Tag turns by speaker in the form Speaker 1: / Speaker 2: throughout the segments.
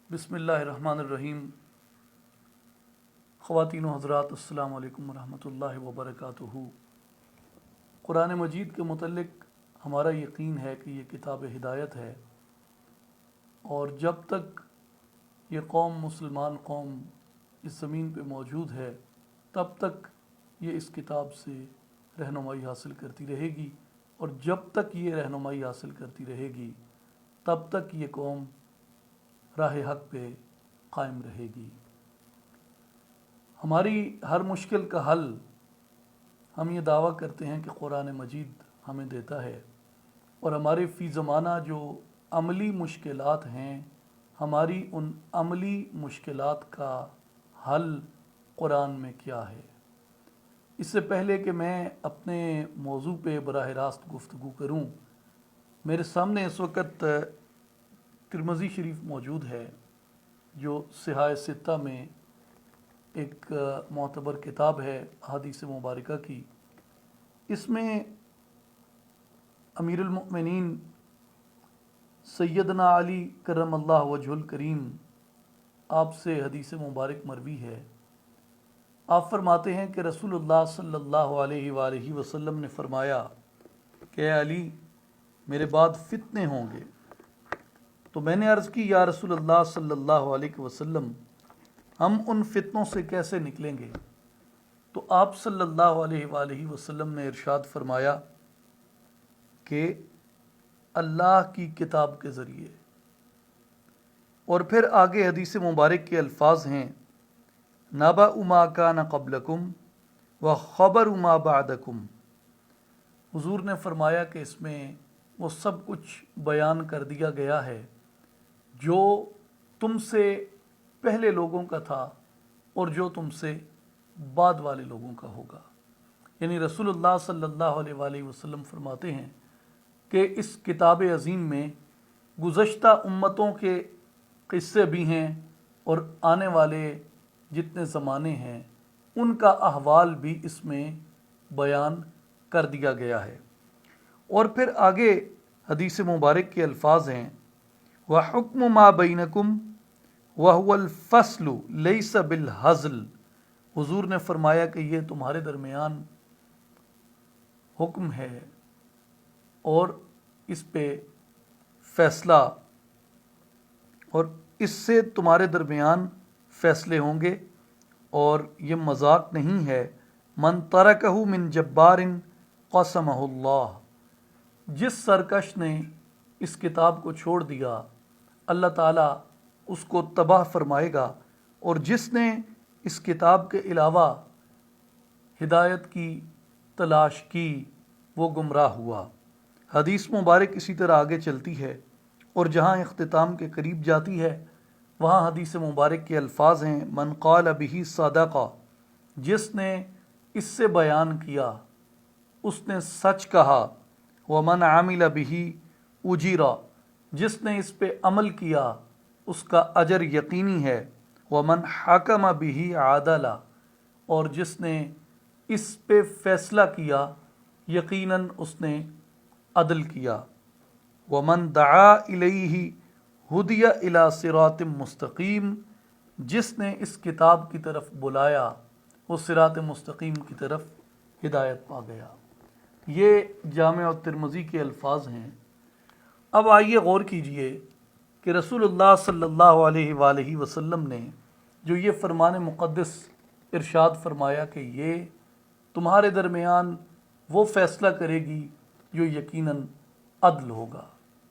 Speaker 1: بسم اللہ الرحمن الرحیم۔ خواتین و حضرات، السلام علیکم ورحمۃ اللہ وبرکاتہ۔ قرآن مجید کے متعلق ہمارا یقین ہے کہ یہ کتاب ہدایت ہے، اور جب تک یہ قوم مسلمان قوم اس زمین پہ موجود ہے تب تک یہ اس کتاب سے رہنمائی حاصل کرتی رہے گی، اور جب تک یہ رہنمائی حاصل کرتی رہے گی تب تک یہ قوم راہ حق پہ قائم رہے گی۔ ہماری ہر مشکل کا حل ہم یہ دعویٰ کرتے ہیں کہ قرآن مجید ہمیں دیتا ہے، اور ہمارے فی زمانہ جو عملی مشکلات ہیں، ہماری ان عملی مشکلات کا حل قرآن میں کیا ہے۔ اس سے پہلے کہ میں اپنے موضوع پہ براہ راست گفتگو کروں، میرے سامنے اس وقت ترمذی شریف موجود ہے، جو صحاح ستہ میں ایک معتبر کتاب ہے احادیث مبارکہ کی۔ اس میں امیر المؤمنین سیدنا علی کرم اللہ وجہ الکریم آپ سے حدیث مبارک مروی ہے۔ آپ فرماتے ہیں کہ رسول اللہ صلی اللہ علیہ وآلہ وسلم نے فرمایا کہ اے علی، میرے بعد فتنے ہوں گے۔ تو میں نے عرض کی، یا رسول اللہ صلی اللہ علیہ وسلم، ہم ان فتنوں سے کیسے نکلیں گے؟ تو آپ صلی اللہ علیہ وآلہ وسلم نے ارشاد فرمایا کہ اللہ کی کتاب کے ذریعے، اور پھر آگے حدیث مبارک کے الفاظ ہیں، نبأ ما کان قبلکم وخبر ما بعدکم۔ حضور نے فرمایا کہ اس میں وہ سب کچھ بیان کر دیا گیا ہے جو تم سے پہلے لوگوں کا تھا اور جو تم سے بعد والے لوگوں کا ہوگا۔ یعنی رسول اللہ صلی اللہ علیہ وآلہ وسلم فرماتے ہیں کہ اس کتاب عظیم میں گزشتہ امتوں کے قصے بھی ہیں، اور آنے والے جتنے زمانے ہیں ان کا احوال بھی اس میں بیان کر دیا گیا ہے۔ اور پھر آگے حدیث مبارک کے الفاظ ہیں، وَحُکْمُ مَا بَيْنَكُمْ وَهُوَ الْفَصْلُ لَيْسَ بِالْهَزْلِ۔ حضور نے فرمایا کہ یہ تمہارے درمیان حکم ہے، اور اس پہ فیصلہ، اور اس سے تمہارے درمیان فیصلے ہوں گے، اور یہ مذاق نہیں ہے۔ من ترکہ من جبار قسمہ اللہ، جس سرکش نے اس کتاب کو چھوڑ دیا اللہ تعالیٰ اس کو تباہ فرمائے گا، اور جس نے اس کتاب کے علاوہ ہدایت کی تلاش کی وہ گمراہ ہوا۔ حدیث مبارک اسی طرح آگے چلتی ہے، اور جہاں اختتام کے قریب جاتی ہے وہاں حدیث مبارک کے الفاظ ہیں، من قال بہ صدق، جس نے اس سے بیان کیا اس نے سچ کہا، ومن عمل بہ اجر، جس نے اس پہ عمل کیا اس کا اجر یقینی ہے، ومن حکم بہ عدل، اور جس نے اس پہ فیصلہ کیا یقیناً اس نے عدل کیا، ومن دعا الیہ ہدی الی صراط مستقیم، جس نے اس کتاب کی طرف بلایا وہ صراط مستقیم کی طرف ہدایت پا گیا۔ یہ جامع ترمذی کے الفاظ ہیں۔ اب آئیے غور کیجئے کہ رسول اللہ صلی اللہ علیہ وآلہ وسلم نے جو یہ فرمان مقدس ارشاد فرمایا کہ یہ تمہارے درمیان وہ فیصلہ کرے گی جو یقیناً عدل ہوگا،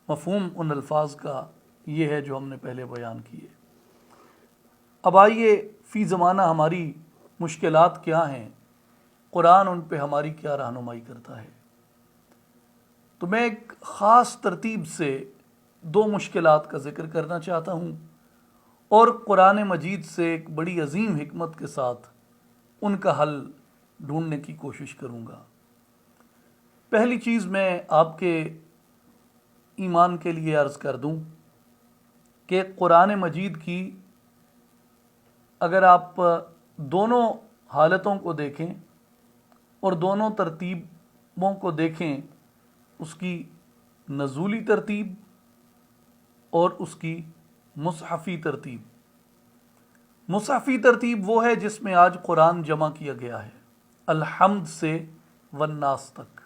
Speaker 1: مفہوم ان الفاظ کا یہ ہے جو ہم نے پہلے بیان کیے۔ اب آئیے فی زمانہ ہماری مشکلات کیا ہیں، قرآن ان پہ ہماری کیا رہنمائی کرتا ہے۔ تو میں ایک خاص ترتیب سے دو مشکلات کا ذکر کرنا چاہتا ہوں، اور قرآن مجید سے ایک بڑی عظیم حکمت کے ساتھ ان کا حل ڈھونڈنے کی کوشش کروں گا۔ پہلی چیز میں آپ کے ایمان کے لیے عرض کر دوں کہ قرآن مجید کی اگر آپ دونوں حالتوں کو دیکھیں اور دونوں ترتیبوں کو دیکھیں، اس کی نزولی ترتیب اور اس کی مصحفی ترتیب. مصحفی ترتیب وہ ہے جس میں آج قرآن جمع کیا گیا ہے الحمد سے والناس تک،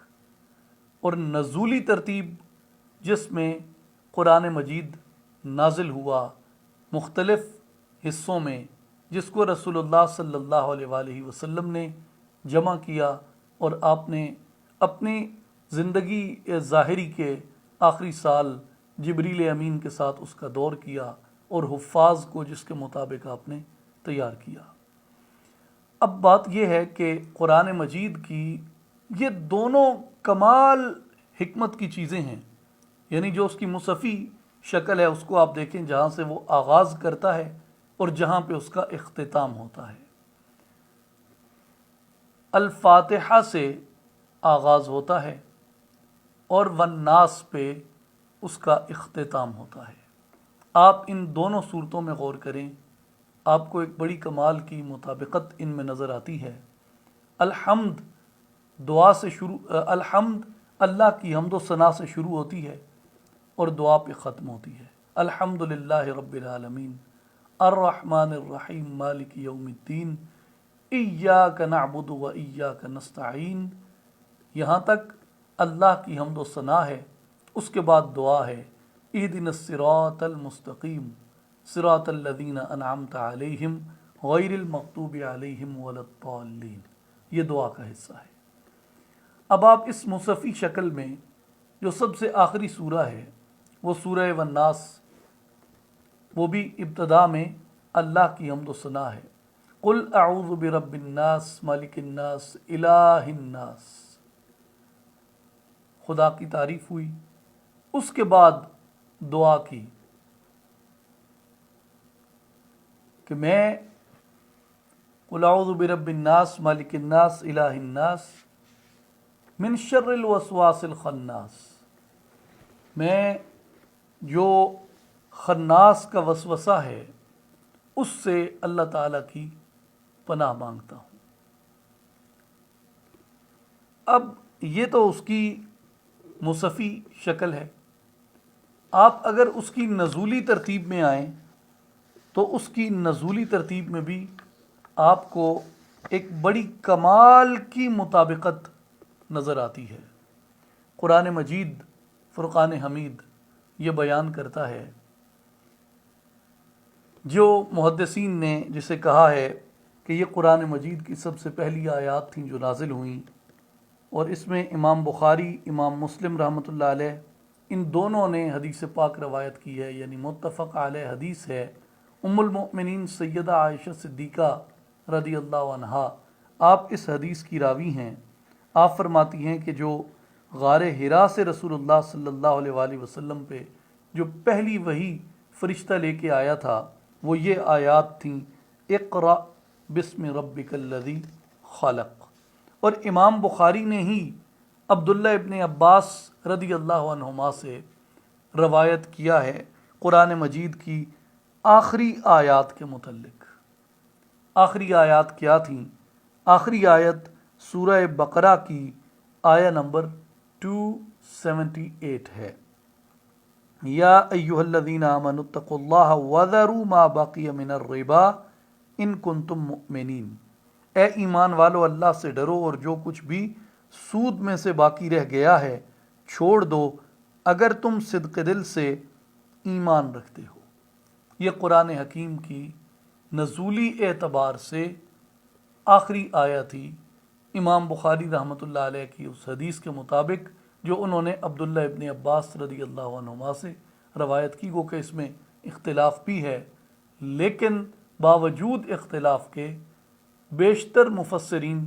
Speaker 1: اور نزولی ترتیب جس میں قرآن مجید نازل ہوا مختلف حصوں میں، جس کو رسول اللہ صلی اللہ علیہ وآلہ وسلم نے جمع کیا، اور آپ نے اپنی زندگی ظاہری کے آخری سال جبریل امین کے ساتھ اس کا دور کیا، اور حفاظ کو جس کے مطابق آپ نے تیار کیا. اب بات یہ ہے کہ قرآن مجید کی یہ دونوں کمال حکمت کی چیزیں ہیں. یعنی جو اس کی مصحفی شکل ہے اس کو آپ دیکھیں، جہاں سے وہ آغاز کرتا ہے اور جہاں پہ اس کا اختتام ہوتا ہے. الفاتحہ سے آغاز ہوتا ہے اور والناس پہ اس کا اختتام ہوتا ہے. آپ ان دونوں صورتوں میں غور کریں، آپ کو ایک بڑی کمال کی مطابقت ان میں نظر آتی ہے. الحمد دعا سے شروع، الحمد اللہ کی حمد و ثنا سے شروع ہوتی ہے اور دعا پہ ختم ہوتی ہے. الحمد للہ رب العالمین الرحمن الرحیم مالک یوم الدین ایاک نعبد و ایاک نستعین. یہاں تک اللہ کی حمد و ثنا ہے. اس کے بعد دعا ہے اہدنا الصراط المستقیم صراط الذین انعمت علیہم غیر المغضوب علیہم ولا الضالین. یہ دعا کا حصہ ہے. اب آپ اس مصحفی شکل میں جو سب سے آخری سورہ ہے وہ سورہ والناس، وہ بھی ابتدا میں اللہ کی حمد و ثنا ہے. قل اعوذ برب الناس مالک الناس الہ الناس، خدا کی تعریف ہوئی. اس کے بعد دعا کی کہ میں قل اعوذ برب الناس مالک الناس الہ الناس من شر الوسواس الخناس، میں جو خناس کا وسوسہ ہے اس سے اللہ تعالیٰ کی پناہ مانگتا ہوں. اب یہ تو اس کی مصحفی شکل ہے. آپ اگر اس کی نزولی ترتیب میں آئیں تو اس کی نزولی ترتیب میں بھی آپ کو ایک بڑی کمال کی مطابقت نظر آتی ہے. قرآن مجید فرقان حمید یہ بیان کرتا ہے، جو محدثین نے جسے کہا ہے کہ یہ قرآن مجید کی سب سے پہلی آیات تھیں جو نازل ہوئیں، اور اس میں امام بخاری امام مسلم رحمۃ اللہ علیہ ان دونوں نے حدیث پاک روایت کی ہے، یعنی متفق علیہ حدیث ہے. ام المؤمنین سیدہ عائشہ صدیقہ رضی اللہ عنہا آپ اس حدیث کی راوی ہیں. آپ فرماتی ہیں کہ جو غار حرا سے رسول اللہ صلی اللہ علیہ وآلہ وسلم پہ جو پہلی وحی فرشتہ لے کے آیا تھا وہ یہ آیات تھیں اقرأ بسم ربک الذی خلق. اور امام بخاری نے ہی عبداللہ ابن عباس رضی اللہ عنہما سے روایت کیا ہے قرآن مجید کی آخری آیات کے متعلق. آخری آیات کیا تھیں؟ آخری آیت سورہ بقرہ کی آیہ نمبر 278 ہے. یا ایہا الذین آمنوا اتقوا اللہ وذروا ما بقی من الربا ان کنتم مؤمنین. اے ایمان والو اللہ سے ڈرو اور جو کچھ بھی سود میں سے باقی رہ گیا ہے چھوڑ دو اگر تم صدق دل سے ایمان رکھتے ہو. یہ قرآن حکیم کی نزولی اعتبار سے آخری آیہ تھی. امام بخاری رحمۃ اللہ علیہ کی اس حدیث کے مطابق جو انہوں نے عبداللہ ابن عباس رضی اللہ عنہما سے روایت کی، گو کہ اس میں اختلاف بھی ہے، لیکن باوجود اختلاف کے بیشتر مفسرین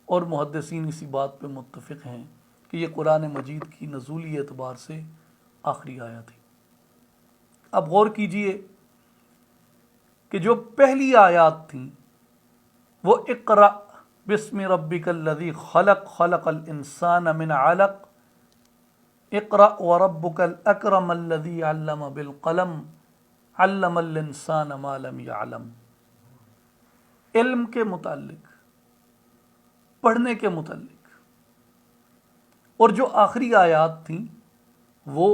Speaker 1: اور محدثین اسی بات پہ متفق ہیں کہ یہ قرآن مجید کی نزولی اعتبار سے آخری آیہ تھی. اب غور کیجئے کہ جو پہلی آیات تھیں وہ اقرأ بسم ربک الذی خلق خلق الانسان من علق اقرأ وربک الاکرم الذی علم بالقلم علم الانسان ما لم يعلم. علم کے متعلق، پڑھنے کے متعلق. اور جو آخری آیات تھیں وہ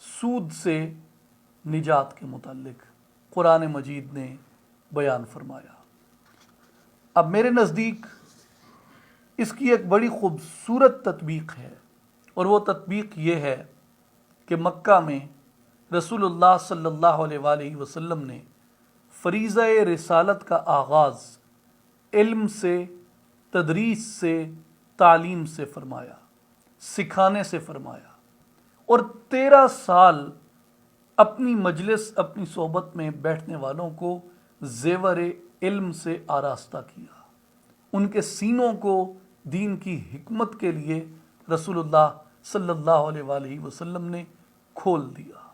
Speaker 1: سود سے نجات کے متعلق قرآن مجید نے بیان فرمایا۔ اب میرے نزدیک اس کی ایک بڑی خوبصورت تطبیق ہے، اور وہ تطبیق یہ ہے کہ مکہ میں رسول اللہ صلی اللہ علیہ وآلہ وسلم نے فریضہ رسالت کا آغاز علم سے، تدریس سے، تعلیم سے فرمایا، سکھانے سے فرمایا، اور 13 سال اپنی مجلس، اپنی صحبت میں بیٹھنے والوں کو زیور علم سے آراستہ کیا، ان کے سینوں کو دین کی حکمت کے لیے رسول اللہ صلی اللہ علیہ وآلہ وسلم نے کھول دیا،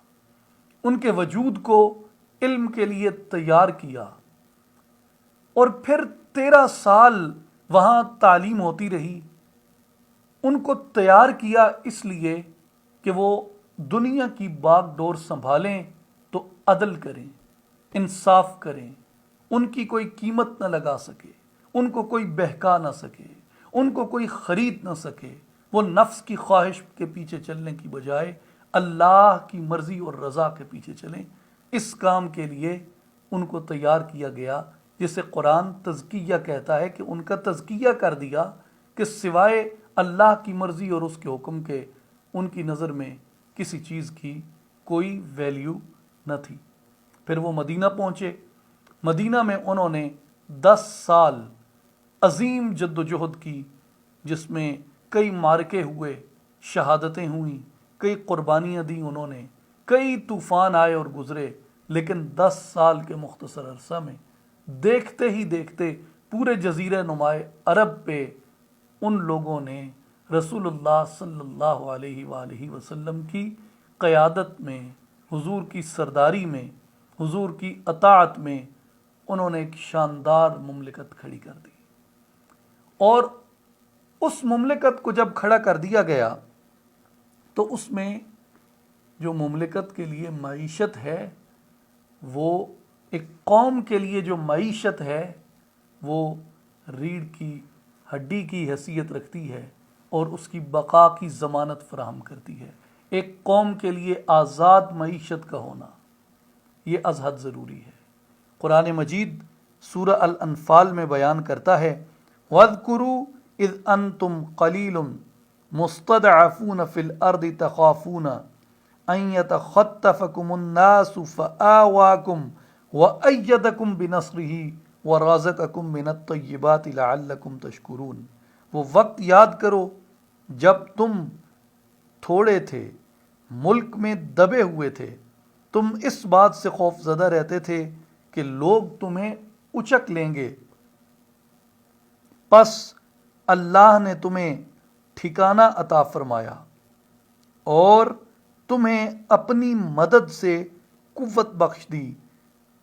Speaker 1: ان کے وجود کو علم کے لیے تیار کیا، اور پھر 13 سال وہاں تعلیم ہوتی رہی۔ ان کو تیار کیا اس لیے کہ وہ دنیا کی باغ ڈور سنبھالیں تو عدل کریں، انصاف کریں، ان کی کوئی قیمت نہ لگا سکے، ان کو کوئی بہکا نہ سکے، ان کو کوئی خرید نہ سکے۔ وہ نفس کی خواہش کے پیچھے چلنے کی بجائے اللہ کی مرضی اور رضا کے پیچھے چلیں۔ اس کام کے لیے ان کو تیار کیا گیا، جسے قرآن تزکیہ کہتا ہے کہ ان کا تزکیہ کر دیا کہ سوائے اللہ کی مرضی اور اس کے حکم کے ان کی نظر میں کسی چیز کی کوئی ویلیو نہ تھی۔ پھر وہ مدینہ پہنچے۔ مدینہ میں انہوں نے 10 سال عظیم جد و جہد کی، جس میں کئی معرکے ہوئے، شہادتیں ہوئیں، کئی قربانیاں دیں انہوں نے، کئی طوفان آئے اور گزرے، لیکن 10 سال کے مختصر عرصہ میں دیکھتے ہی دیکھتے پورے جزیرہ نمائے عرب پہ ان لوگوں نے رسول اللہ صلی اللہ علیہ وآلہ وسلم کی قیادت میں، حضور کی سرداری میں، حضور کی اطاعت میں انہوں نے ایک شاندار مملکت کھڑی کر دی۔ اور اس مملکت کو جب کھڑا کر دیا گیا تو اس میں جو مملکت کے لیے معیشت ہے، وہ ایک قوم کے لیے جو معیشت ہے وہ ریڑھ کی ہڈی کی حیثیت رکھتی ہے اور اس کی بقا کی ضمانت فراہم کرتی ہے۔ ایک قوم کے لیے آزاد معیشت کا ہونا یہ از حد ضروری ہے۔ قرآن مجید سورہ الانفال میں بیان کرتا ہے وَاذْكُرُوا اِذْ أَنْتُمْ قَلِيلٌ مُسْتَضْعَفُونَ فِي الْأَرْضِ تَخَافُونَ أَنْ يَتَخَطَّفَكُمُ النَّاسُ فَآوَاكُمْ وَأَيَّدَكُمْ بِنَصْرِهِ وَرَزَقَكُمْ مِنَ الطَّيِّبَاتِ لَعَلَّكُمْ تَشْكُرُونَ۔ وہ وقت یاد کرو جب تم تھوڑے تھے، ملک میں دبے ہوئے تھے، تم اس بات سے خوف زدہ رہتے تھے کہ لوگ تمہیں اچک لیں گے، پس اللہ نے تمہیں ٹھکانہ عطا فرمایا اور تمہیں اپنی مدد سے قوت بخش دی،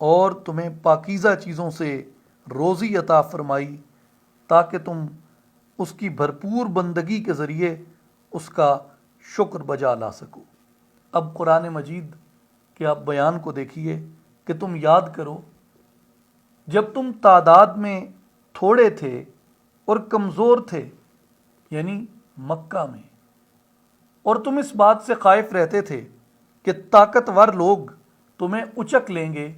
Speaker 1: اور تمہیں پاکیزہ چیزوں سے روزی عطا فرمائی تاکہ تم اس کی بھرپور بندگی کے ذریعے اس کا شکر بجا لا سکو۔ اب قرآن مجید کے آپ بیان کو دیکھیے کہ تم یاد کرو جب تم تعداد میں تھوڑے تھے اور کمزور تھے، یعنی مکہ میں، اور تم اس بات سے خائف رہتے تھے کہ طاقتور لوگ تمہیں اچک لیں گے،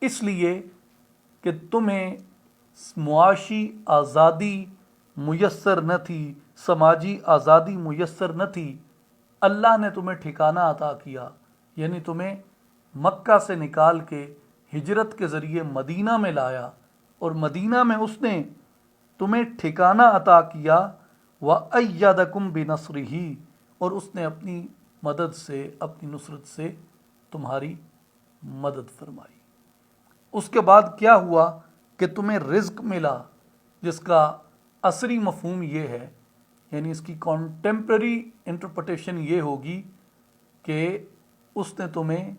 Speaker 1: اس لیے کہ تمہیں معاشی آزادی میسر نہ تھی، سماجی آزادی میسر نہ تھی۔ اللہ نے تمہیں ٹھکانہ عطا کیا، یعنی تمہیں مکہ سے نکال کے ہجرت کے ذریعے مدینہ میں لایا، اور مدینہ میں اس نے تمہیں ٹھکانہ عطا کیا وَأَيَّدَكُمْ بِنَصْرِهِ، اور اس نے اپنی مدد سے، اپنی نصرت سے تمہاری مدد فرمائی۔ اس کے بعد کیا ہوا کہ تمہیں رزق ملا، جس کا عصری مفہوم یہ ہے، یعنی اس کی کانٹمپرری انٹرپریٹیشن یہ ہوگی کہ اس نے تمہیں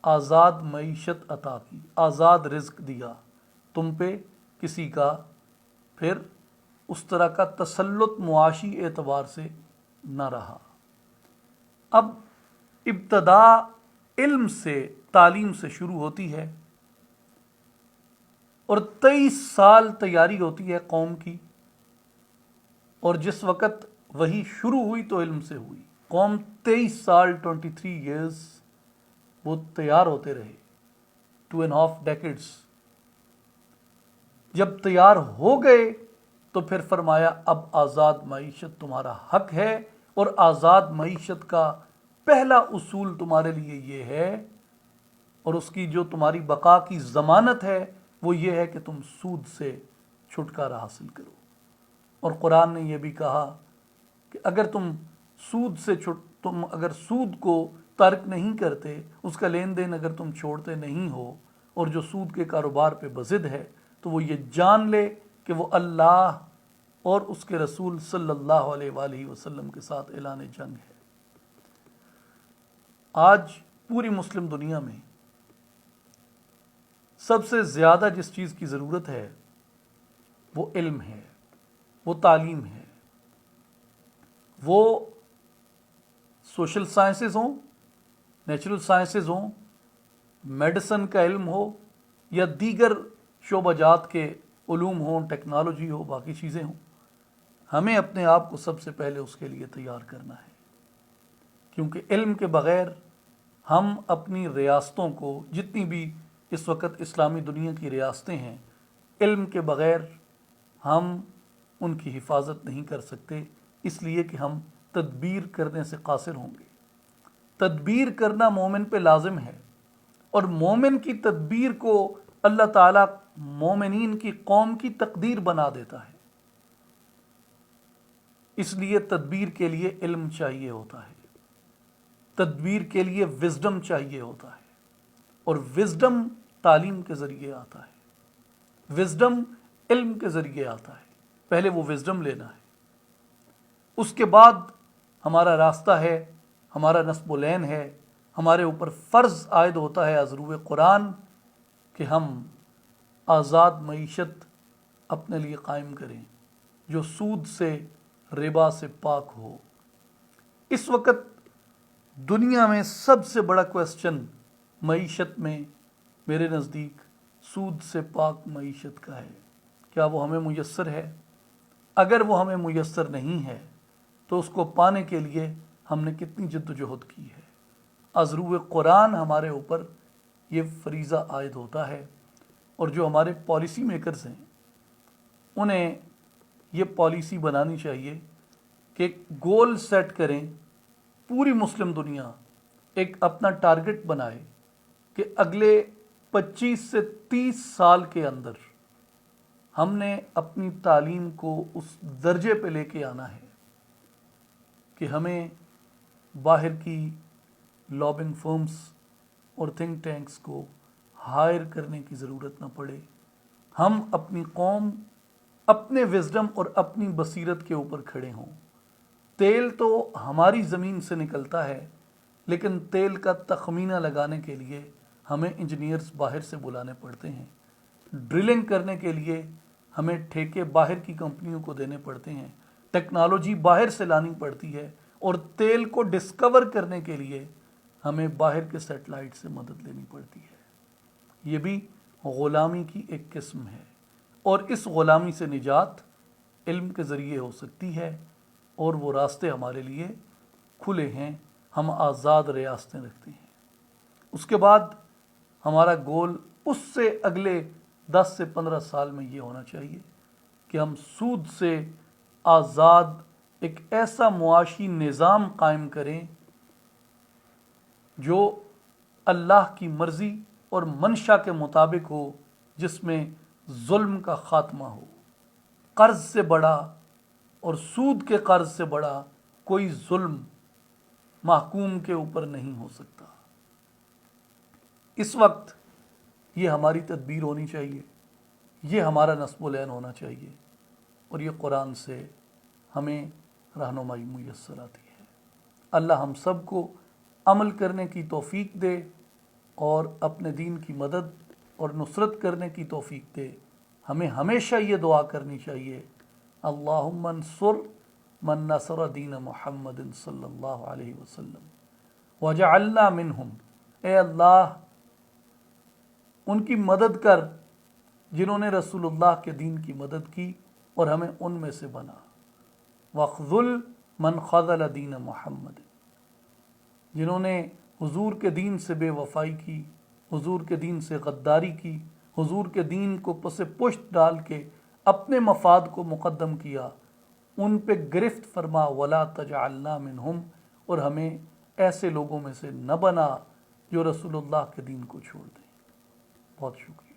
Speaker 1: آزاد معیشت عطا کی، آزاد رزق دیا، تم پہ کسی کا پھر اس طرح کا تسلط معاشی اعتبار سے نہ رہا۔ اب ابتدا علم سے، تعلیم سے شروع ہوتی ہے، اور 23 سال تیاری ہوتی ہے قوم کی، اور جس وقت وہی شروع ہوئی تو علم سے ہوئی۔ قوم 23 سال 23 ایئرز وہ تیار ہوتے رہے 2.5 decades. جب تیار ہو گئے تو پھر فرمایا اب آزاد معیشت تمہارا حق ہے، اور آزاد معیشت کا پہلا اصول تمہارے لیے یہ ہے، اور اس کی جو تمہاری بقا کی ضمانت ہے وہ یہ ہے کہ تم سود سے چھٹکارا حاصل کرو. اور قرآن نے یہ بھی کہا کہ اگر تم اگر سود کو ترک نہیں کرتے، اس کا لین دین اگر تم چھوڑتے نہیں ہو، اور جو سود کے کاروبار پہ بضد ہے، تو وہ یہ جان لے کہ وہ اللہ اور اس کے رسول صلی اللہ علیہ وآلہ وسلم کے ساتھ اعلان جنگ ہے. آج پوری مسلم دنیا میں سب سے زیادہ جس چیز کی ضرورت ہے وہ علم ہے، وہ تعلیم ہے. وہ سوشل سائنسز ہوں، نیچرل سائنسز ہوں، میڈیسن کا علم ہو، یا دیگر شعبہ جات کے علوم ہوں، ٹیکنالوجی ہو، باقی چیزیں ہوں. ہمیں اپنے آپ کو سب سے پہلے اس کے لیے تیار کرنا ہے، کیونکہ علم کے بغیر ہم اپنی ریاستوں کو، جتنی بھی اس وقت اسلامی دنیا کی ریاستیں ہیں، علم کے بغیر ہم ان کی حفاظت نہیں کر سکتے، اس لیے کہ ہم تدبیر کرنے سے قاصر ہوں گے. تدبیر کرنا مومن پہ لازم ہے، اور مومن کی تدبیر کو اللہ تعالیٰ مومنین کی قوم کی تقدیر بنا دیتا ہے. اس لیے تدبیر کے لیے علم چاہیے ہوتا ہے، تدبیر کے لیے وزڈم چاہیے ہوتا ہے، اور وزڈم تعلیم کے ذریعے آتا ہے، وزڈم علم کے ذریعے آتا ہے. پہلے وہ وزڈم لینا ہے، اس کے بعد ہمارا راستہ ہے، ہمارا نصب العین ہے، ہمارے اوپر فرض عائد ہوتا ہے از روئے قرآن کہ ہم آزاد معیشت اپنے لیے قائم کریں جو سود سے، ربا سے پاک ہو. اس وقت دنیا میں سب سے بڑا کویسچن معیشت میں میرے نزدیک سود سے پاک معیشت کا ہے. کیا وہ ہمیں میسر ہے؟ اگر وہ ہمیں میسر نہیں ہے تو اس کو پانے کے لیے ہم نے کتنی جد و جہد کی ہے. از روئے قرآن ہمارے اوپر یہ فریضہ عائد ہوتا ہے، اور جو ہمارے پالیسی میکرز ہیں انہیں یہ پالیسی بنانی چاہیے کہ ایک گول سیٹ کریں، پوری مسلم دنیا ایک اپنا ٹارگٹ بنائے کہ اگلے 25 سے 30 سال کے اندر ہم نے اپنی تعلیم کو اس درجے پہ لے کے آنا ہے کہ ہمیں باہر کی لابنگ فرمز اور تھنک ٹینکس کو ہائر کرنے کی ضرورت نہ پڑے. ہم اپنی قوم اپنے وزڈم اور اپنی بصیرت کے اوپر کھڑے ہوں. تیل تو ہماری زمین سے نکلتا ہے، لیکن تیل کا تخمینہ لگانے کے لیے ہمیں انجینئرز باہر سے بلانے پڑتے ہیں. ڈرلنگ کرنے کے لیے ہمیں ٹھیکے باہر کی کمپنیوں کو دینے پڑتے ہیں، ٹیکنالوجی باہر سے لانی پڑتی ہے، اور تیل کو ڈسکور کرنے کے لیے ہمیں باہر کے سیٹلائٹ سے مدد لینی پڑتی ہے. یہ بھی غلامی کی ایک قسم ہے، اور اس غلامی سے نجات علم کے ذریعے ہو سکتی ہے، اور وہ راستے ہمارے لیے کھلے ہیں. ہم آزاد ریاستیں رکھتے ہیں. اس کے بعد ہمارا گول اس سے اگلے 10 سے 15 سال میں یہ ہونا چاہیے کہ ہم سود سے آزاد ایک ایسا معاشی نظام قائم کریں جو اللہ کی مرضی اور منشا کے مطابق ہو، جس میں ظلم کا خاتمہ ہو. قرض سے بڑا اور سود کے قرض سے بڑا کوئی ظلم محکوم کے اوپر نہیں ہو سکتا. اس وقت یہ ہماری تدبیر ہونی چاہیے، یہ ہمارا نصب العین ہونا چاہیے، اور یہ قرآن سے ہمیں رہنمائی میسر آتی ہے. اللہ ہم سب کو عمل کرنے کی توفیق دے، اور اپنے دین کی مدد اور نصرت کرنے کی توفیق دے. ہمیں ہمیشہ یہ دعا کرنی چاہیے، اللہم انصر من نصر دین محمد صلی اللہ علیہ وسلم وجعلنا منہم. اے اللہ ان کی مدد کر جنہوں نے رسول اللہ کے دین کی مدد کی، اور ہمیں ان میں سے بنا. وَخْذُلْ مَنْ خَذَلَ دین محمد. جنہوں نے حضور کے دین سے بے وفائی کی، حضور کے دین سے غداری کی، حضور کے دین کو پس پشت ڈال کے اپنے مفاد کو مقدم کیا، ان پہ گرفت فرما ولا تجعلنا منہم، اور ہمیں ایسے لوگوں میں سے نہ بنا جو رسول اللہ کے دین کو چھوڑ دیں۔ بہت شکریہ۔